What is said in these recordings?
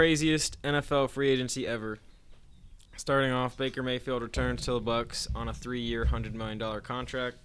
craziest NFL free agency ever. Starting off, Baker Mayfield returns to the Bucs on a 3-year, $100 million contract.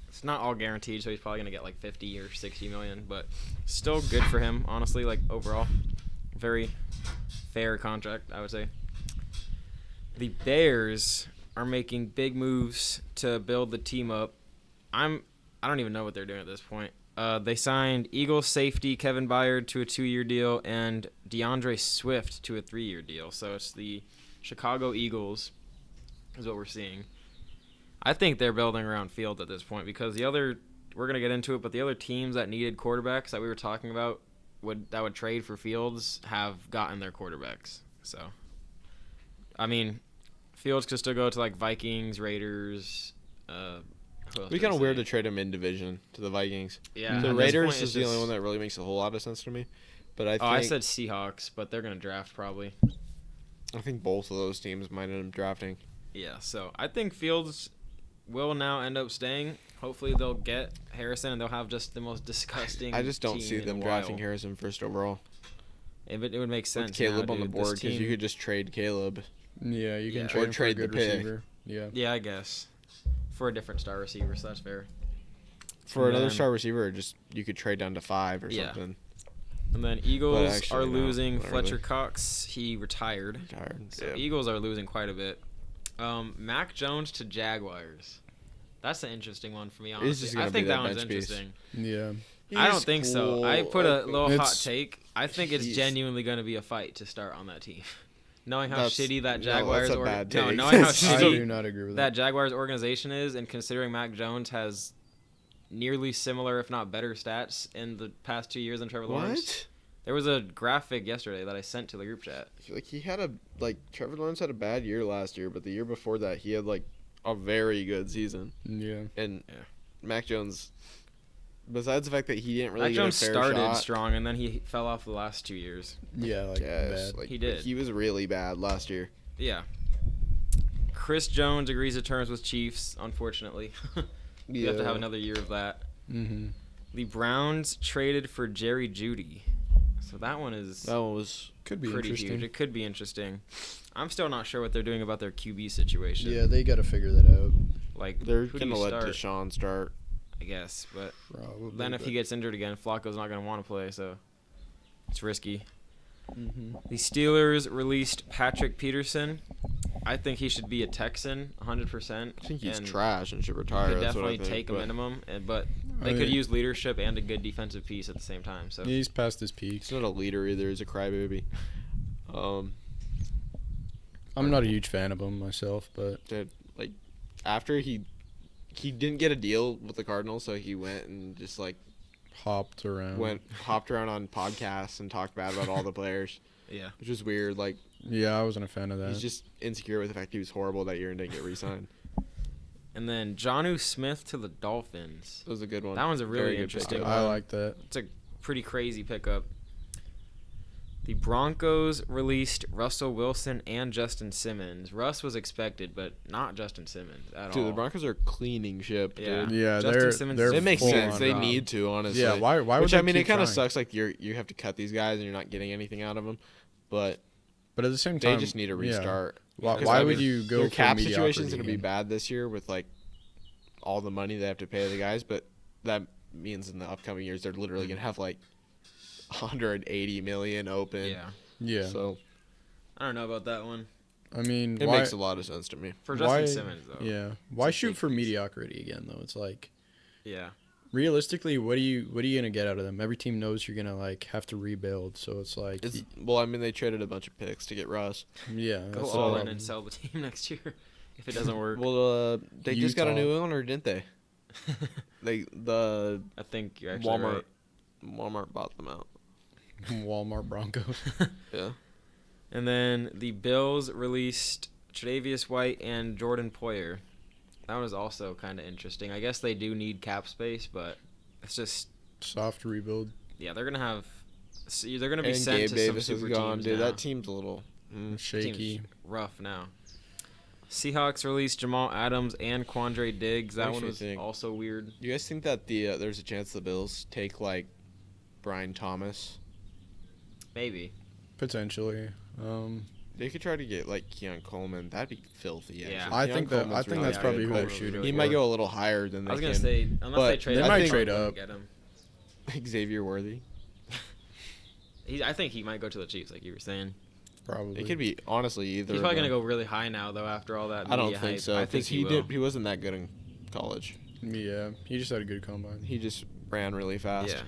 It's not all guaranteed, so he's probably going to get like 50 or 60 million, but still good for him, honestly, like overall. Very fair contract, I would say. The Bears are making big moves to build the team up. I don't even know what they're doing at this point. They signed Eagles safety Kevin Byard to a 2-year deal and DeAndre Swift to a 3-year deal. So it's the Chicago Eagles is what we're seeing. I think they're building around Fields at this point because we're going to get into it, but the other teams that needed quarterbacks that we were talking about that would trade for Fields have gotten their quarterbacks. So, I mean, Fields could still go to like Vikings, Raiders. It'd be kind of weird to trade him in division to the Vikings. Yeah, the Raiders is the only one that really makes a whole lot of sense to me. But I said Seahawks, but they're going to draft probably. I think both of those teams might end up drafting. Yeah, so I think Fields will now end up staying. Hopefully they'll get Harrison and they'll have just the most disgusting I just don't team see them drafting Harrison first overall. It would make sense. With Caleb on the board because you could just trade Caleb. Yeah, you can trade him for a good receiver. Yeah, I guess. For a different star receiver, so that's fair. For another star receiver, just you could trade down to 5 or something. And then Eagles are losing Fletcher Cox. He retired. So Eagles are losing quite a bit. Mac Jones to Jaguars. That's an interesting one for me, honestly. I think that one's interesting. Yeah. I don't think so. I put a little hot take. I think it's genuinely going to be a fight to start on that team. Knowing how shitty that Jaguars knowing how I do not agree with that Jaguars organization is, and considering Mac Jones has nearly similar, if not better, stats in the past 2 years than Trevor Lawrence. There was a graphic yesterday that I sent to the group chat. Trevor Lawrence had a bad year last year, but the year before that he had a very good season. Yeah. And Mac Jones, besides the fact that he didn't really Mac get Jones a fair started shot, strong and then he fell off the last 2 years. Yeah, bad. He did. He was really bad last year. Yeah. Chris Jones agrees to terms with Chiefs, unfortunately. You have to have another year of that. Mm-hmm. The Browns traded for Jerry Jeudy. So that one could be pretty interesting. huge. It could be interesting. I'm still not sure what they're doing about their QB situation. Yeah, they got to figure that out. They're gonna let Deshaun start, I guess, but probably, then if he gets injured again, Flacco's not gonna want to play, so it's risky. Mm-hmm. The Steelers released Patrick Peterson. I think he should be a Texan, 100%. I think he's trash and should retire. He could definitely take a minimum, but they could use leadership and a good defensive piece at the same time. So he's past his peak. He's not a leader either. He's a crybaby. I'm not a huge fan of him myself, but after he didn't get a deal with the Cardinals, so he went and just hopped around on podcasts and talked bad about all the players. Yeah, which is weird. Yeah, I wasn't a fan of that. He's just insecure with the fact he was horrible that year and didn't get re-signed. And then Jonnu Smith to the Dolphins. That was a good one. That one's a really interesting one. I like that. It's a pretty crazy pickup. The Broncos released Russell Wilson and Justin Simmons. Russ was expected, but not Justin Simmons at all. Dude, the Broncos are cleaning ship, dude. Yeah, Justin Simmons. It makes sense. They need to, honestly. Yeah, why would Which, they I mean, keep it kind of trying? sucks. You have to cut these guys and you're not getting anything out of them. But at the same time, they just need a restart. Yeah. Why would you go their for cap mediocrity situation's going to be bad this year with, all the money they have to pay the guys. But that means in the upcoming years they're literally going to have, 180 million open. Yeah. So I don't know about that one. I mean, it makes a lot of sense to me. For Justin Simmons, though. Yeah. Why shoot for mediocrity again, though? It's yeah. Realistically, what are you gonna get out of them? Every team knows you're gonna have to rebuild, so it's they traded a bunch of picks to get Russ. Yeah. Go all in and sell the team next year if it doesn't work. Well, they just got a new owner, didn't they? I think you're actually right. Walmart bought them out. Walmart Broncos. Yeah. And then the Bills released Tre'Davious White and Jordan Poyer. That one is also kind of interesting. I guess they do need cap space, but it's just soft rebuild. Yeah, they're gonna be and sent Gabe to Davis some super is gone, teams dude. now. That team's a little shaky, team's rough now. Seahawks released Jamal Adams and Quandre Diggs. That one was also weird. You guys think that there's a chance the Bills take Brian Thomas? Maybe. Potentially. They could try to get like Keon Coleman. That'd be filthy. Yeah. Actually. I Keon think Coleman's that's really probably good, who but they're shooting. He for. might go a little higher than I was they gonna can. say unless but they trade, they up, might they trade wouldn't up. Get him. Xavier Worthy. I think he might go to the Chiefs, like you were saying. It Probably. could be honestly either. He's probably of gonna them. go really high now, though. After all that, I don't media think hype. so. I think He will. He wasn't that good in college. Yeah, he just had a good combine. He just ran really fast. Yeah.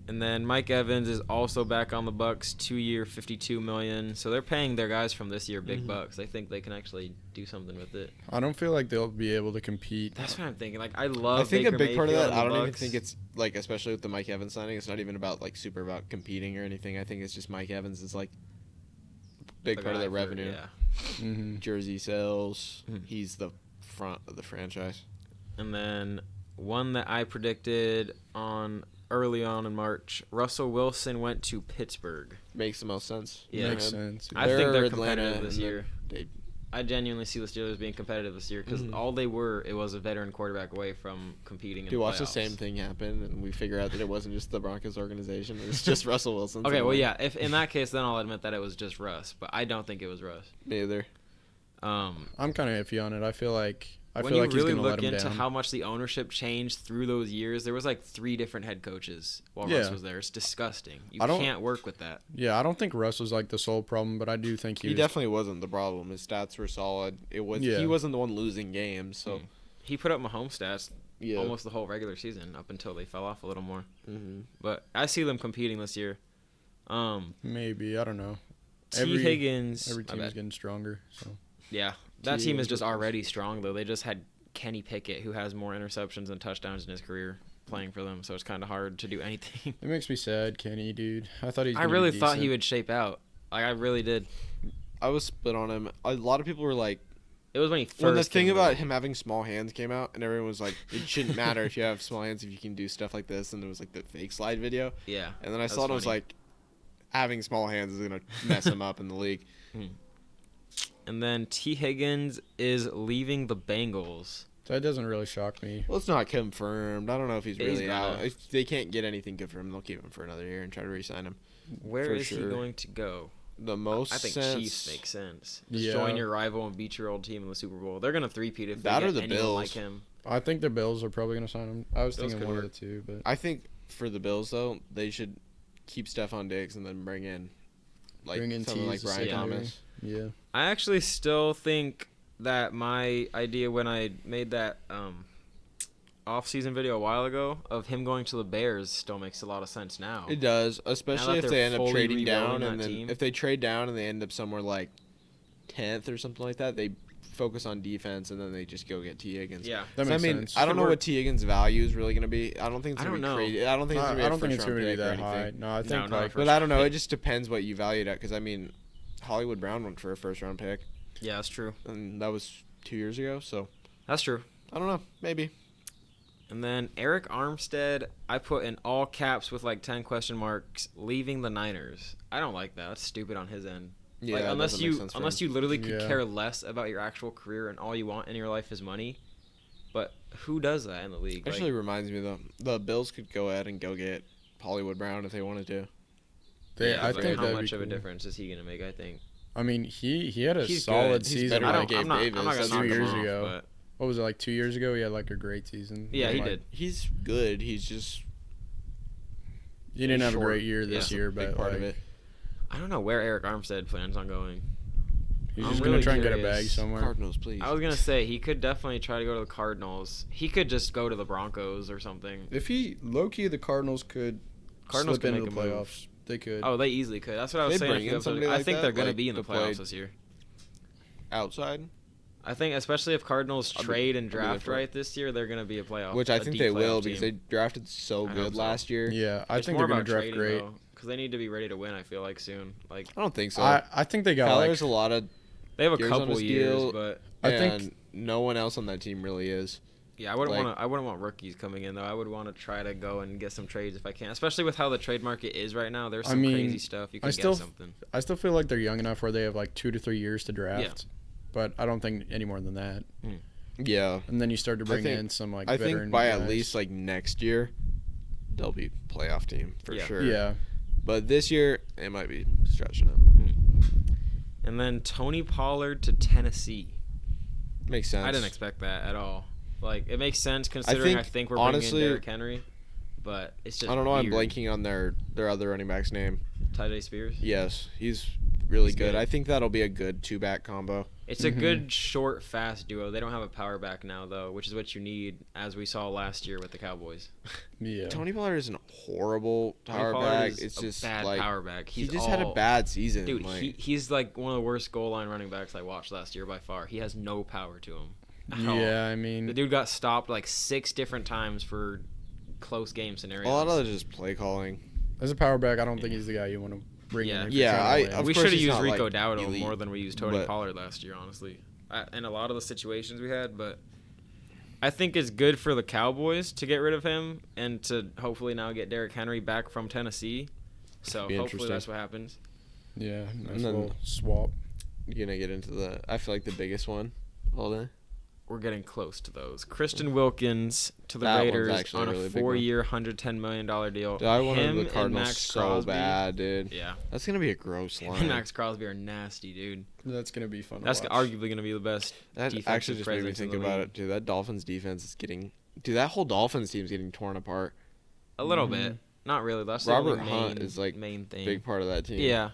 And then Mike Evans is also back on the Bucks, 2-year, $52 million. So they're paying their guys from this year big bucks. I think they can actually do something with it. I don't feel like they'll be able to compete. That's what I'm thinking. Like I love. I think Baker a big part of Mayfield that. and I the don't even Bucks. think it's like, especially with the Mike Evans signing. It's not even about like super about competing or anything. I think it's just Mike Evans is like a big the part of guy their for- revenue. Yeah. Mm-hmm. Jersey sales. Mhm. He's the front of the franchise. And then one that I predicted early on in March, Russell Wilson went to Pittsburgh. Makes the most sense. Yeah. Makes sense. I think they're They're competitive Atlanta, this and then year. they- I genuinely see the Steelers being competitive this year because Mhm. all they were, it was a veteran quarterback away from competing in To the watch the playoffs. same thing happen, and we figure out that it wasn't just the Broncos organization; it was just Russell Wilson. Okay, well, yeah. If in that case, then I'll admit that it was just Russ, but I don't think it was Russ. neither. I'm kind of iffy on it. I feel like When he's you really gonna let look him into down. how much the ownership changed through those years, there was like 3 different head coaches while Yeah. Russ was there. It's disgusting. You I don't- can't work with that. Yeah, I don't think Russ was like the sole problem, but I do think He he was. definitely wasn't the problem. His stats were solid. Yeah. He wasn't the one losing games. So He put up Mahomes stats yeah. almost the whole regular season up until they fell off a little more. Mm-hmm. But I see them competing this year. Maybe, I don't know. T. Higgins. Every my team is bad. getting stronger. So Yeah, that T. team is Higgins just was- already strong, though. They just had Kenny Pickett, who has more interceptions and touchdowns in his career, playing for them, so it's kind of hard to do anything. it makes me sad, Kenny, dude. I thought he's. I really thought he would shape out. Like, I really did. I was split on him. A lot of people were like, It was when he first when the thing came to about the- him having small hands came out, and everyone was like, it shouldn't matter if you have small hands if you can do stuff like this. And it was like the fake slide video. Yeah. And then I That saw it, was and I was funny. like, having small hands is gonna mess him up in the league. And then T. Higgins is leaving the Bengals. That doesn't really shock me. Well, it's not confirmed. I don't know if he's He's really gonna- out. If they can't get anything good for him, they'll keep him for another year and try to re-sign him. Where For is he sure. going to go? The most I think sense, Chiefs makes sense. Just Yeah. join your rival and beat your old team in the Super Bowl. They're gonna three-peat if That they or get the anyone Bills. like him. I think the Bills are probably gonna sign him. I was Bills thinking could one work. of the two, but I think for the Bills though, they should keep Stephon Diggs and then bring in someone like Tease Brian the secondary. Thomas. Yeah. I actually still think that my idea when I made that off-season video a while ago of him going to the Bears still makes a lot of sense now. It does, especially that if they're they end up fully trading down, rebuilding and that then team. if they trade down and they end up somewhere like 10th or something like that, they focus on defense and then they just go get T. Higgins. Yeah. That So, I makes mean, sense. I don't Could know work. what T. Higgins' value is really going to be. I don't think it's I going to don't be know. crazy. I don't think it's going to be I a don't think first it's gonna round be pick that or high. anything. No, I think not a like first But I don't know. It just depends what you valued at. Because I mean, Hollywood Brown went for a first round pick, Yeah, that's true. and that was 2 years ago. So That's true. I don't know. Maybe. And then Eric Armstead, I put in all caps with like 10 question marks, leaving the Niners. I don't like that. That's stupid on his end. Yeah, Like, it unless doesn't make you sense for unless him. you literally could Yeah. care less about your actual career and all you want in your life is money. But who does that in the league? Actually, reminds me though, the Bills could go ahead and go get Hollywood Brown if they wanted to. I but think how that'd much be of a cool. difference is he going to make, I think? I mean, he had a He's solid good. He's season. better Like, than Gabe Davis. I'm not That's gonna knock 2 him years off, ago. but what was it, like 2 years ago? He had like a great season. yeah, he Like, did. He's good. He's just He didn't have a short. great year this That's a year, big but part like, of it. I don't know where Eric Armstead plans on going. he's I'm just really gonna try and get a curious. bag somewhere. Cardinals, please. I was going to say he could definitely try to go to the Cardinals. He could just go to the Broncos or something. If he low key, the Cardinals could Cardinals slip could into make the a move. playoffs. They could. Oh, they easily could. That's what I was They'd saying. a bring few in episodes somebody ago. I like think that, they're going to like be in the to play- playoffs this year. Outside, I think, especially if Cardinals I'll be- trade and I'll be there draft for it. right this year, they're going to be a playoff. which I a think deep they playoff will team. because they drafted so I hope good so. last year. Yeah, I It's think more they're gonna about draft trading, great. because they need to be ready to win. I feel like soon. Like I don't think so. I think they got Kyler's a lot of, they have a Years on couple his years, deal. but I and think- no one else on that team really is. yeah, I wouldn't Like- want to. I wouldn't want rookies coming in though. I would want to try to go and get some trades if I can, especially with how the trade market is right now. There's I some mean, crazy stuff you I can still- get something. I still feel like they're young enough where they have like 2 to 3 years to draft. Yeah. But I don't think any more than that. Yeah, And then you start to bring think- in some like I veteran think by at guys. least like next year, they'll be playoff team for Yeah. sure. Yeah. But this year, it might be stretching it. And then Tony Pollard to Tennessee. Makes sense. I didn't expect that at all. Like, it makes sense considering I think we're bringing in Derrick Henry. But it's just I don't know. weird. I'm blanking on their other running back's name. Tajay Spears? Yes, he's really He's good. good. I think that'll be a good 2-back combo. It's a good, short, fast duo. They don't have a power back now, though, which is what you need, as we saw last year with the Cowboys. Yeah. Tony Pollard isn't a horrible Tony power Pollard back. is It's a just bad like power back. he just had a bad season. Dude, like, he's like one of the worst goal line running backs I watched last year by far. He has no power to him. at all. Yeah, I mean, The dude got stopped like 6 different times for close game scenarios. a lot of it is just play calling. as a power back, I don't think he's the guy you want to bring Yeah. in. if Yeah, you're trying to win. Of we course should have he's used not, Rico like, Dowdle elite, more than we used Tony but- Pollard last year, honestly. In a lot of the situations we had, but I think it's good for the Cowboys to get rid of him and to hopefully now get Derrick Henry back from Tennessee. So Be hopefully interesting. that's what happens. Yeah, nice then- little swap. You're gonna get into I feel like the biggest one all day. We're getting close to those. Christian Wilkins to the That one's Raiders actually on a a really big one. 4-year, $110 million deal. Dude, I wanted Him the and Cardinals Max so Crosby, bad, dude. Yeah. That's gonna be a gross Him and line. Max Crosby are nasty, dude. That's gonna be fun. That's to watch. arguably going to be the best That defensive actually just made me presence in think the about league. it, dude. That Dolphins defense is getting, dude. That whole Dolphins team's getting torn apart. A little bit. Not really. That's the Robert only Hunt main, is, like, main thing. Big part of that team. Yeah.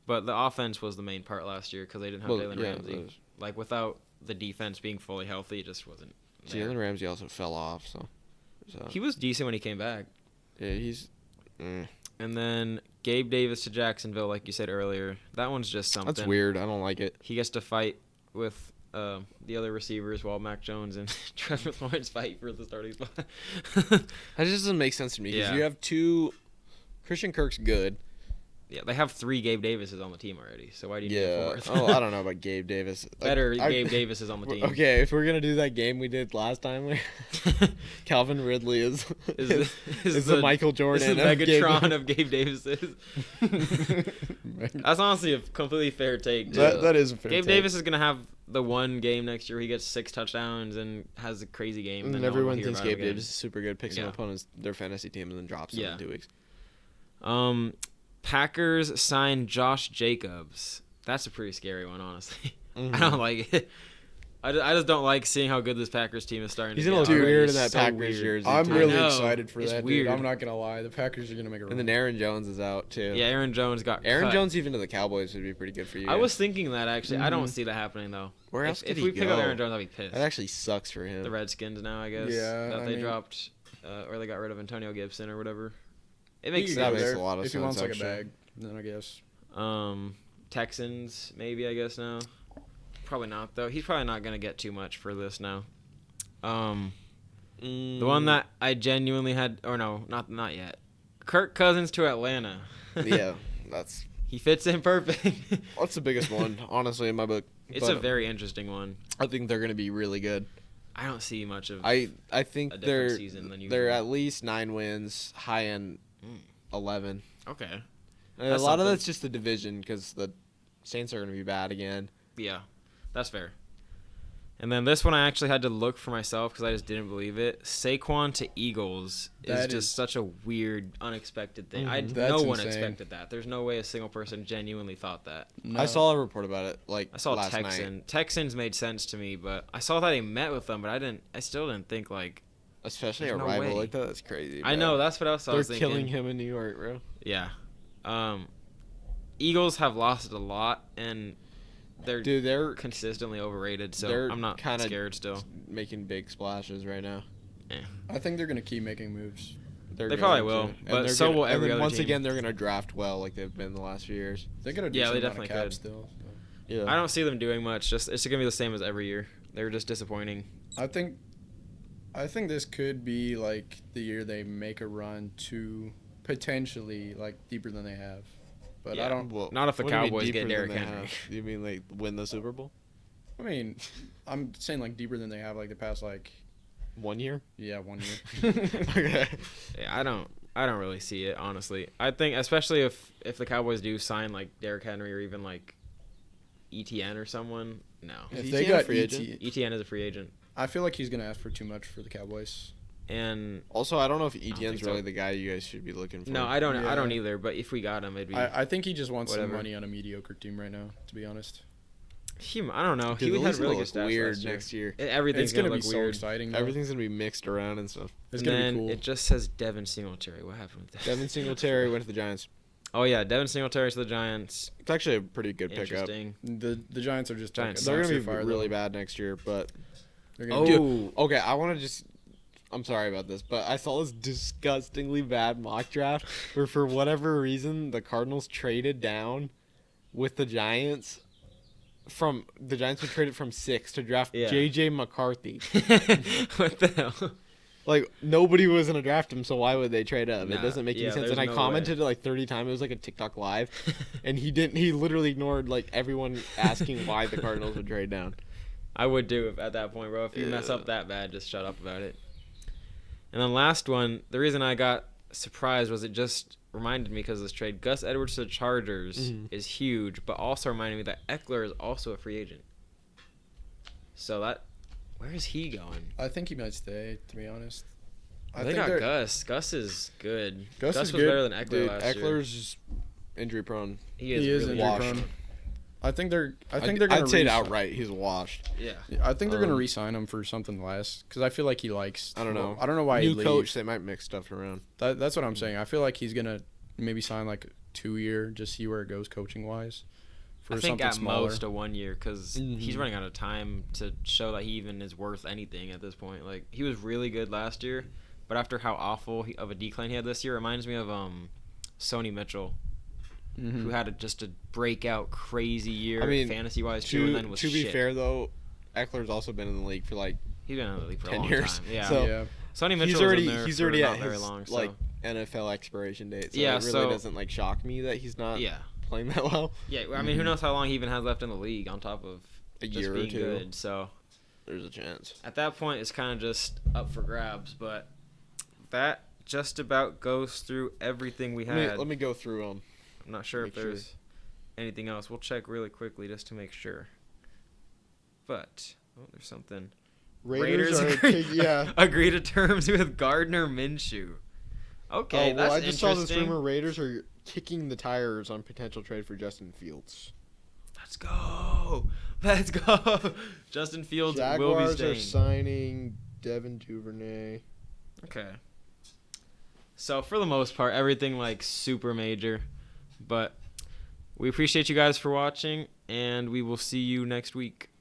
But the offense was the main part last year because they didn't have Well, Jalen yeah, Ramsey. those- Like, without the defense being fully healthy, it just wasn't there. Jalen Ramsey also fell off, so He was decent when he came back. yeah, he's. And then Gabe Davis to Jacksonville, like you said earlier. That one's just something. That's weird. I don't like it. He gets to fight with the other receivers while Mac Jones and Trevor Lawrence fight for the starting spot. That just doesn't make sense to me because Yeah. you have two. Christian Kirk's good. Yeah, they have 3 Gabe Davises on the team already. So why do you need a Yeah. 4th? Oh, I don't know about Gabe Davis. Like, Better I- Gabe Davis is on the team. Okay, if we're gonna do that game we did last time, Calvin Ridley is the Michael Jordan. This is of Gabe Megatron of Gabe Davis's. That's honestly a completely fair take. too. that is a fair Gabe take. Davis is gonna have the one game next year where he gets 6 touchdowns and has a crazy game. And then then no one will everyone hear thinks about him Gabe again. Davis is super good, picks Yeah. up opponents their fantasy team, and then drops them Yeah. in 2 weeks. Packers signed Josh Jacobs. That's a pretty scary one, honestly. Mhm. I don't like it. I just don't like seeing how good this Packers team is starting He's to gonna get. look already. weird It's in that so Packers weird. jersey. I'm too. really know. excited for It's that, weird. dude. I'm not gonna lie. The Packers are gonna make a run. And then Aaron Jones is out too. Yeah, Aaron Jones got cut. Jones even to the Cowboys would be pretty good for you. I guys. was thinking that actually. I don't Mhm. see that happening though. Where If- else could if he we pick up go? Aaron Jones, I'll be pissed. That actually sucks for him. The Redskins now, I guess. Yeah, That I they mean- dropped, or they got rid of Antonio Gibson or whatever. It He makes could that go sense. makes there a lot of if he sense, wants like actually. a bag. Then I guess. Texans, maybe, I guess, now. Probably not, though. He's probably not going to get too much for this now. The one that I genuinely had, or no, not yet. Kirk Cousins to Atlanta. Yeah, that's He fits in perfect. the biggest one, honestly, in my book. It's But a very interesting one. I think they're gonna be really good. I don't see much of I think a different they're season than usual. they're at least 9 wins, high end Mm. 11. Okay. And a That's lot of something. that's just the division because the Saints are gonna be bad again. Yeah, that's fair. And then this one I actually had to look for myself because I just didn't believe it. Saquon to Eagles is That just is- such a weird, unexpected thing. Mhm. That's No one insane. expected that. There's no way a single person genuinely thought that. No. I saw a report about it I saw last Texan. night, Texans made sense to me, but I saw that he met with them, but I still didn't think like. especially There's a no rival way. like that. That's crazy. I bro. know that's what else I They're was thinking. killing him in New York, bro. Yeah. Eagles have lost a lot, and they're Dude, they're consistently overrated. So they're I'm not kinda scared still. making big splashes right now. I think they're gonna keep making moves. They're They going probably to. will, And but they're so gonna- will and every then other once team. again, they're gonna draft well like they've been the last few years. They're gonna do Yeah, they something on a definitely cap could. still. So. Yeah. I don't see them doing much. It's gonna be the same as every year. They're just disappointing. I think this could be like the year they make a run to potentially like deeper than they have. But Yeah. I don't. Well, Not if the what do you mean Cowboys get deeper than Derrick they Henry. have? You mean like win the Super Bowl? I mean, I'm saying like deeper than they have like the past 1 year? 1 year. Okay. Yeah, I don't really see it honestly. I think especially if the Cowboys do sign like Derrick Henry or even like ETN or someone. No, Is If they ETN a got free agent? ET, ETN is a free agent. I feel like he's gonna ask for too much for the Cowboys. And Also, I don't know if think Etienne's so. really the guy you guys should be looking for. no, I don't Yeah. either. But if we got him, it'd be. I think he just wants Whatever. some money on a mediocre team right now, to be honest. I don't know. Dude, He the had league's really gonna good look stats weird last year. next year. Everything's It's gonna be look so weird. exciting. Though. Everything's gonna be mixed around and stuff. It's And gonna then be cool. it just says Devin Singletary. What happened with that? Devin Singletary went to the Giants. Oh yeah, Devin Singletary to the Giants. It's actually a pretty good pickup. Interesting. The Giants are just Giants. They're gonna be fire, really though. bad next year, but They're Oh, gonna Dude, okay, I want to just. I'm sorry about this, but I saw this disgustingly bad mock draft where, for whatever reason, the Cardinals traded down with the Giants. The Giants would trade it from 6 to draft Yeah. J.J. McCarthy. What the hell? Like, nobody was gonna draft him, so why would they trade him? It Nah, doesn't make any yeah, sense. there's And I no commented it like 30 times. It was like a TikTok live, and he didn't. He literally ignored like everyone asking why the Cardinals would trade down. I would do if, at that point, bro. If you mess Yeah. up that bad, just shut up about it. And then last one, the reason I got surprised was it just reminded me because of this trade. Gus Edwards to the Chargers Mhm. is huge, but also reminded me that Eckler is also a free agent. So where is he going? I think he might stay. To be honest, They got Gus. Gus is good. Gus is was good. better than Eckler Dude, last year. Eckler's just injury prone. He is He is really injury washed. prone. I think they're gonna. I'd say it re-sign- outright. He's washed. Yeah. I think they're gonna Um, re-sign him for something less because I feel like he likes. I don't know. I don't know why New he leaves. coach, they might mix stuff around. That's what I'm saying. I feel like he's gonna maybe sign like 2-year, just see where it goes coaching wise. For I think something at smaller. most a 1 year because Mhm. he's running out of time to show that he even is worth anything at this point. Like he was really good last year, but after how awful of a decline he had this year, it reminds me of Sony Mitchell, Mhm. who had just a breakout crazy year, I mean, fantasy wise too, and then was to be shit. fair though, Eckler's also been in the league for like He's been in the league for a 10 long years. time. Yeah, So- yeah. Sony Mitchell he's already was in there he's for already not at very his long. So. like NFL expiration date. So Yeah, it really so- doesn't like shock me that he's not yeah, playing that well. yeah. I mean, who knows how long he even has left in the league on top of A just year or being two. good. So. There's a chance. At that point, it's kind of just up for grabs, but that just about goes through everything we had. Let me go through them. I'm not sure if make sure. there's anything else. We'll check really quickly just to make sure. But, there's something. Raiders are agree, yeah. agree to terms with Gardner Minshew. Okay, that's I just saw this interesting. rumor. Raiders are kicking the tires on potential trade for Justin Fields. Let's go. Let's go. Justin Fields will be Jaguars staying. are signing Devin Duvernay. Okay. So for the most part, everything like super major, but we appreciate you guys for watching, and we will see you next week.